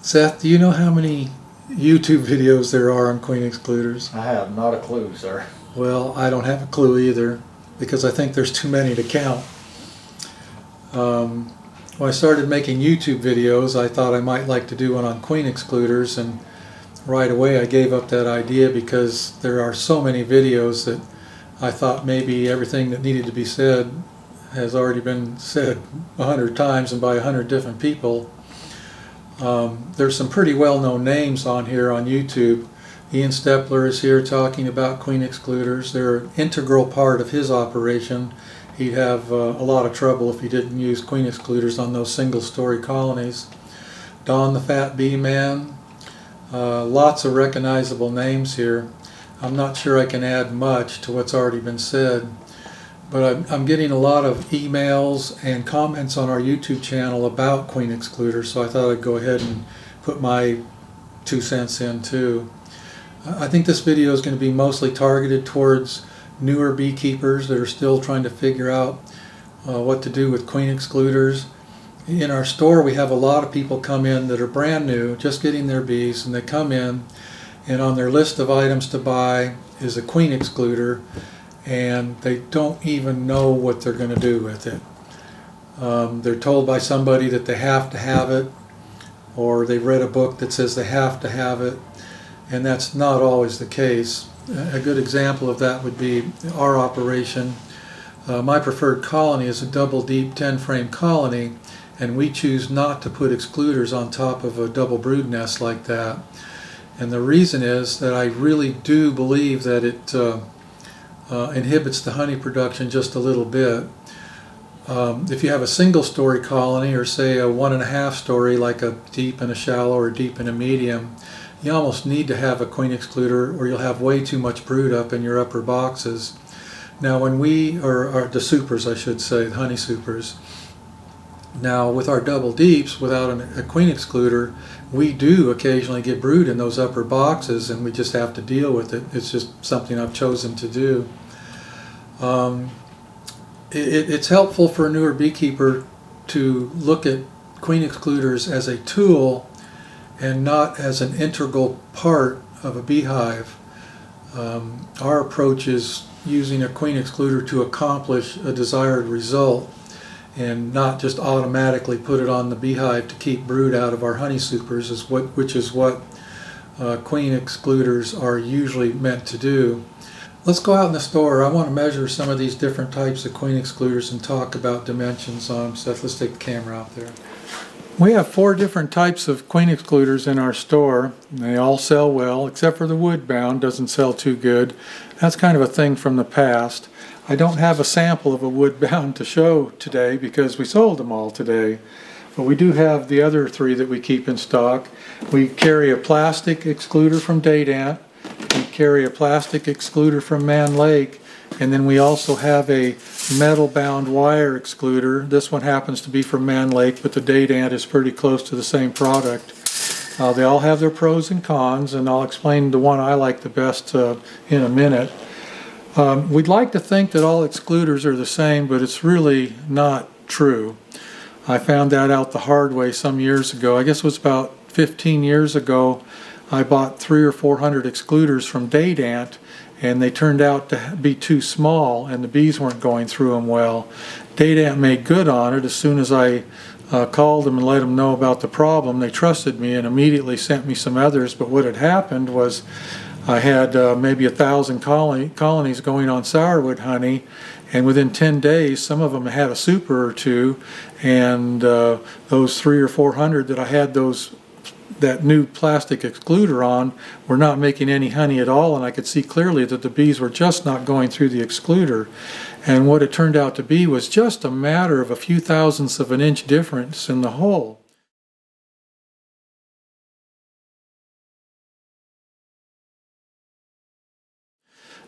Seth, do you know how many YouTube videos there are on queen excluders? I have not a clue, sir. Well, I don't have a clue either, because I think there's too many to count. When I started making YouTube videos, I thought I might like to do one on queen excluders, and right away I gave up that idea because there are so many videos that I thought maybe everything that needed to be said has already been said 100 times and by 100 different people. There's some pretty well-known names on here on YouTube. Ian Stepler is here talking about queen excluders. They're an integral part of his operation. He'd have a lot of trouble if he didn't use queen excluders on those single-story colonies. Don the Fat Bee Man. Lots of recognizable names here. I'm not sure I can add much to what's already been said, but I'm getting a lot of emails and comments on our YouTube channel about queen excluders, so I thought I'd go ahead and put my 2 cents in too. I think this video is going to be mostly targeted towards newer beekeepers that are still trying to figure out what to do with queen excluders. In our store we have a lot of people come in that are brand new, just getting their bees, and they come in and on their list of items to buy is a queen excluder, and they don't even know what they're going to do with it. They're told by somebody that they have to have it, or they've read a book that says they have to have it, and that's not always the case. A good example of that would be our operation. My preferred colony is a double deep 10-frame colony, and we choose not to put excluders on top of a double brood nest like that. And the reason is that I really do believe that it inhibits the honey production just a little bit. If you have a single story colony, or say a 1.5 story, like a deep and a shallow or deep and a medium, you almost need to have a queen excluder or you'll have way too much brood up in your upper boxes. Now when or the supers I should say, the honey supers. Now with our double deeps, without a queen excluder, we do occasionally get brood in those upper boxes, and we just have to deal with it. It's just something I've chosen to do. It's helpful for a newer beekeeper to look at queen excluders as a tool and not as an integral part of a beehive. Our approach is using a queen excluder to accomplish a desired result, and not just automatically put it on the beehive to keep brood out of our honey supers, which is what queen excluders are usually meant to do. Let's go out in the store. I want to measure some of these different types of queen excluders and talk about dimensions on them. Seth, let's take the camera out there. We have 4 different types of queen excluders in our store. They all sell well, except for the wood bound, doesn't sell too good. That's kind of a thing from the past. I don't have a sample of a wood bound to show today because we sold them all today. But we do have the other 3 that we keep in stock. We carry a plastic excluder from Date Ant. We carry a plastic excluder from Man Lake. And then we also have a metal bound wire excluder. This one happens to be from Man Lake, but the Date Ant is pretty close to the same product. They all have their pros and cons, and I'll explain the one I like the best in a minute. We'd like to think that all excluders are the same, but it's really not true. I found that out the hard way some years ago. I guess it was about 15 years ago. I bought 300 or 400 excluders from Date Ant, and they turned out to be too small, and the bees weren't going through them well. Date Ant made good on it. As soon as I called them and let them know about the problem, they trusted me and immediately sent me some others. But what had happened was I had maybe 1,000 colonies going on sourwood honey, and within 10 days some of them had a super or two, and those 300 or 400 that I had that new plastic excluder on were not making any honey at all, and I could see clearly that the bees were just not going through the excluder. And what it turned out to be was just a matter of a few thousandths of an inch difference in the hole.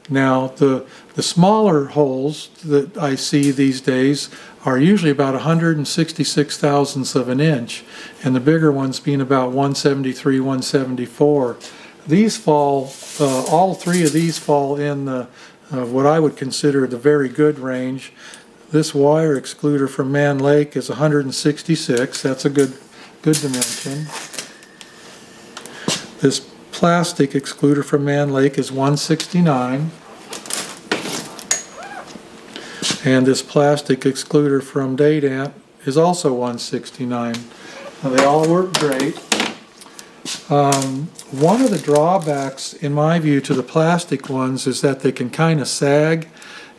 Now the smaller holes that I see these days are usually about 166 thousandths of an inch, and the bigger ones being about 173, 174. These fall, all 3 of these fall in what I would consider the very good range. This wire excluder from Man Lake is 166. That's a good dimension. This plastic excluder from Man Lake is $169, and this plastic excluder from Dadant is also $169. Now they all work great. One of the drawbacks, in my view, to the plastic ones is that they can kind of sag,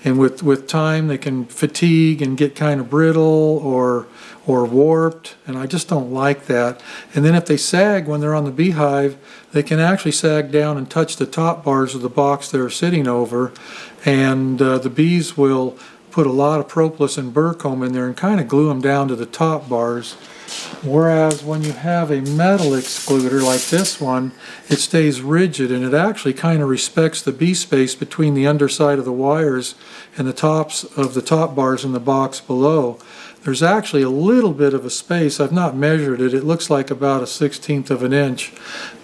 and with time they can fatigue and get kind of brittle or warped, and I just don't like that. And then if they sag when they're on the beehive, they can actually sag down and touch the top bars of the box they're sitting over, and the bees will put a lot of propolis and burr comb in there and kind of glue them down to the top bars. Whereas when you have a metal excluder like this one, it stays rigid, and it actually kind of respects the bee space between the underside of the wires and the tops of the top bars in the box below. There's actually a little bit of a space. I've not measured it. It looks like about 1/16 of an inch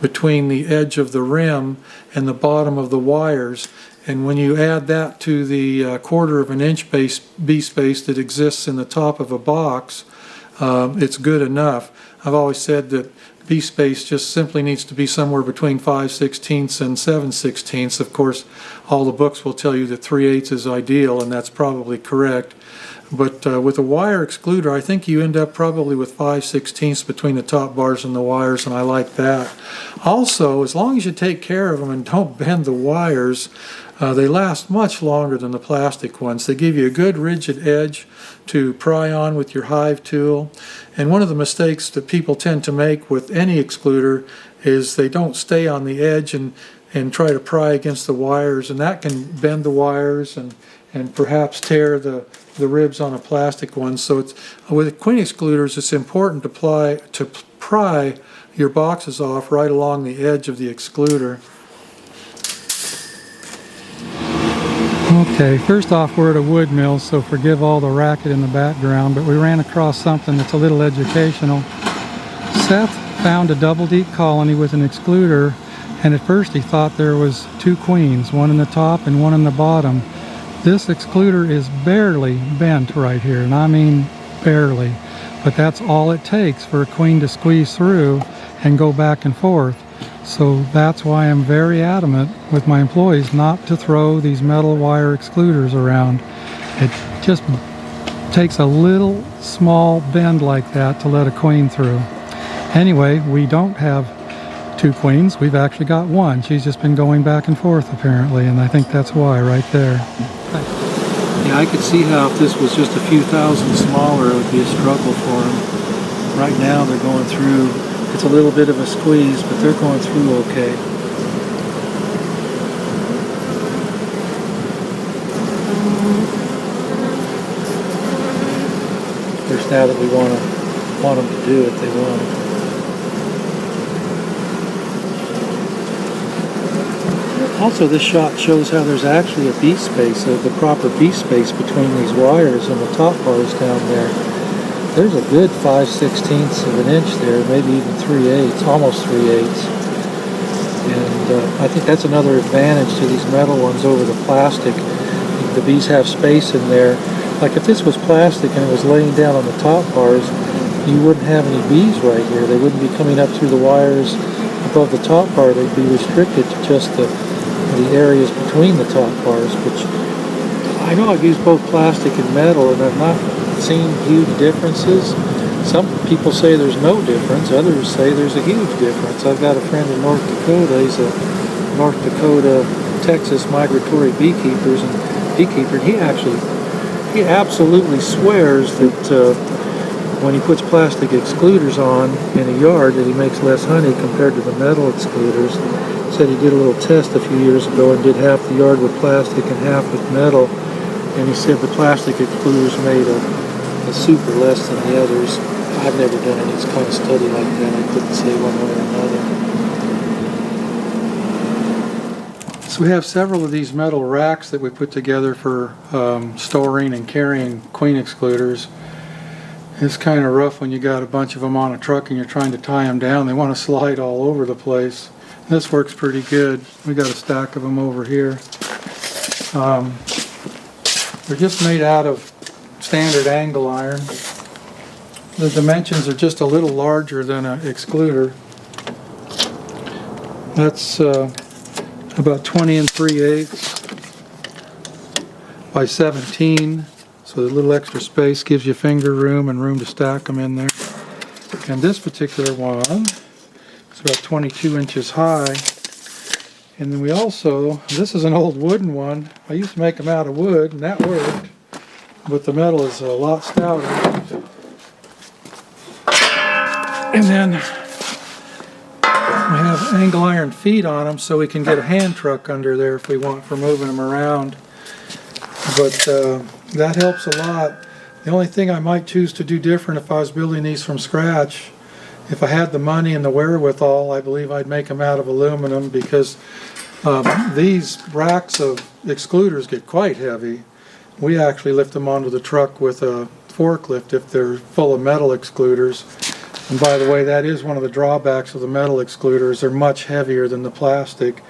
between the edge of the rim and the bottom of the wires. And when you add that to the 1/4 of an inch bee space that exists in the top of a box, it's good enough. I've always said that bee space just simply needs to be somewhere between 5/16 and 7/16. Of course, all the books will tell you that 3/8 is ideal, and that's probably correct. But with a wire excluder, I think you end up probably with 5/16 between the top bars and the wires, and I like that. Also, as long as you take care of them and don't bend the wires, they last much longer than the plastic ones. They give you a good rigid edge to pry on with your hive tool. And one of the mistakes that people tend to make with any excluder is they don't stay on the edge and try to pry against the wires, and that can bend the wires and perhaps tear the ribs on a plastic one. So it's, with queen excluders, it's important to pry your boxes off right along the edge of the excluder. Okay, first off, we're at a wood mill, so forgive all the racket in the background, but we ran across something that's a little educational. Seth found a double deep colony with an excluder, and at first he thought there was 2 queens, one in the top and one in the bottom. This excluder is barely bent right here, and I mean barely, but that's all it takes for a queen to squeeze through and go back and forth. So that's why I'm very adamant with my employees not to throw these metal wire excluders around. It just takes a little small bend like that to let a queen through. Anyway, we don't have 2 queens. We've actually got 1. She's just been going back and forth apparently, and I think that's why right there. Yeah, I could see how if this was just a few thousand smaller, it would be a struggle for them. Right now they're going through. It's a little bit of a squeeze, but they're going through okay. Of course, now that we want them to do it, they won't. Also, this shot shows how there's actually a bee space, the proper bee space between these wires and the top bars down there. There's a good 5/16 of an inch there, maybe even 3/8, almost 3/8. And I think that's another advantage to these metal ones over the plastic. The bees have space in there. Like if this was plastic and it was laying down on the top bars, you wouldn't have any bees right here. They wouldn't be coming up through the wires above the top bar. They'd be restricted to just the areas between the top bars, which I know I've used both plastic and metal, and I've not seen huge differences. Some people say there's no difference, others say there's a huge difference. I've got a friend in North Dakota. He's a North Dakota, Texas migratory beekeepers and beekeeper. He absolutely swears that when he puts plastic excluders on in a yard that he makes less honey compared to the metal excluders. He said he did a little test a few years ago and did half the yard with plastic and half with metal, and he said the plastic excluders made a super less than the others. I've never done any kind of study like that. I couldn't say one way or another. So we have several of these metal racks that we put together for storing and carrying queen excluders. It's kind of rough when you got a bunch of them on a truck and you're trying to tie them down. They want to slide all over the place. This works pretty good. We got a stack of them over here. They're just made out of standard angle iron. The dimensions are just a little larger than an excluder. That's about 20 3/8 by 17. So the little extra space gives you finger room and room to stack them in there. And this particular one is about 22 inches high. And then we also, this is an old wooden one. I used to make them out of wood, and that worked. But the metal is a lot stouter. And then we have angle iron feet on them, so we can get a hand truck under there if we want for moving them around. But that helps a lot. The only thing I might choose to do different if I was building these from scratch, if I had the money and the wherewithal, I believe I'd make them out of aluminum, because these racks of excluders get quite heavy. We actually lift them onto the truck with a forklift if they're full of metal excluders. And by the way, that is one of the drawbacks of the metal excluders. They're much heavier than the plastic.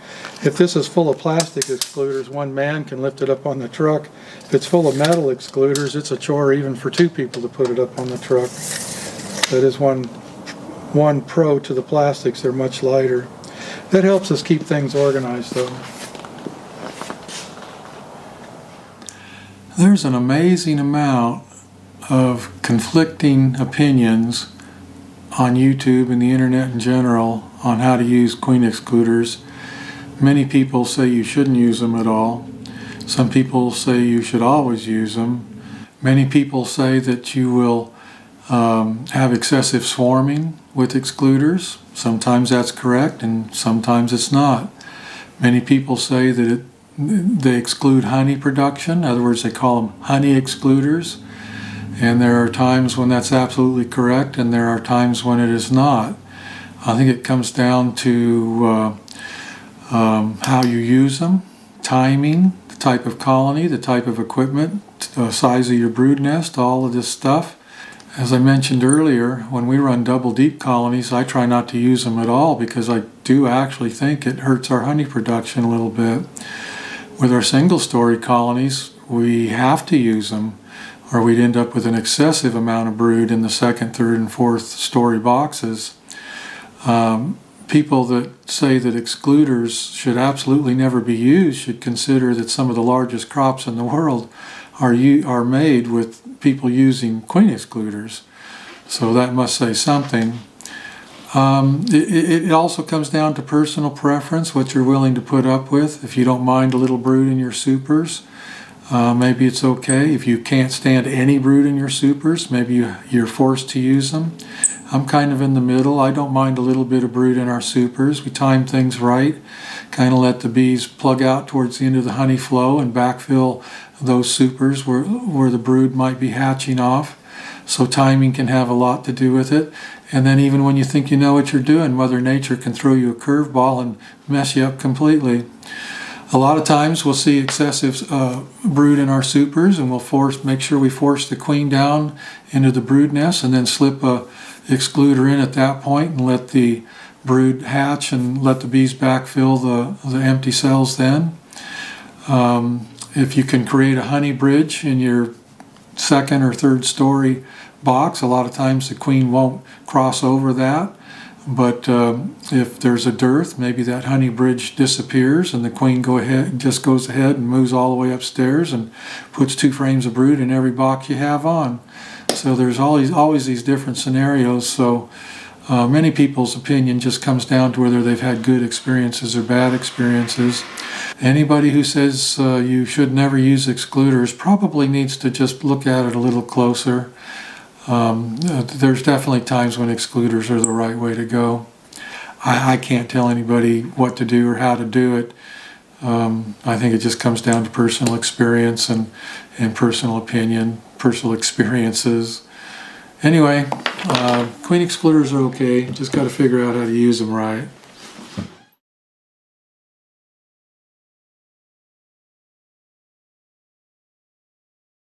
If this is full of plastic excluders, one man can lift it up on the truck. If it's full of metal excluders, it's a chore even for two people to put it up on the truck. That is one pro to the plastics. They're much lighter. That helps us keep things organized, though. There's an amazing amount of conflicting opinions on YouTube and the internet in general on how to use queen excluders. Many people say you shouldn't use them at all. Some people say you should always use them. Many people say that you will have excessive swarming with excluders. Sometimes that's correct and sometimes it's not. Many people say that they exclude honey production. In other words, they call them honey excluders. And there are times when that's absolutely correct, and there are times when it is not. I think it comes down to how you use them, timing, the type of colony, the type of equipment, the size of your brood nest, all of this stuff. As I mentioned earlier, when we run double deep colonies, I try not to use them at all because I do actually think it hurts our honey production a little bit. With our single story colonies, we have to use them, or we'd end up with an excessive amount of brood in the second, third, and fourth story boxes. People that say that excluders should absolutely never be used should consider that some of the largest crops in the world are made with people using queen excluders. So that must say something. It also comes down to personal preference, what you're willing to put up with. If you don't mind a little brood in your supers, maybe it's okay. If you can't stand any brood in your supers, maybe you're forced to use them. I'm kind of in the middle. I don't mind a little bit of brood in our supers. We time things right, kind of let the bees plug out towards the end of the honey flow and backfill those supers where the brood might be hatching off. So timing can have a lot to do with it. And then even when you think you know what you're doing, Mother Nature can throw you a curveball and mess you up completely. A lot of times we'll see excessive brood in our supers, and we'll make sure we force the queen down into the brood nest and then slip a excluder in at that point and let the brood hatch and let the bees backfill the empty cells then. If you can create a honey bridge in your second or third story box, a lot of times the queen won't cross over that. But if there's a dearth, maybe that honey bridge disappears and the queen just goes ahead and moves all the way upstairs and puts 2 frames of brood in every box you have on. So there's always these different scenarios. So many people's opinion just comes down to whether they've had good experiences or bad experiences. Anybody who says you should never use excluders probably needs to just look at it a little closer. There's definitely times when excluders are the right way to go. I can't tell anybody what to do or how to do it. I think it just comes down to personal experience and personal opinion, personal experiences. Anyway, queen excluders are okay. Just got to figure out how to use them right.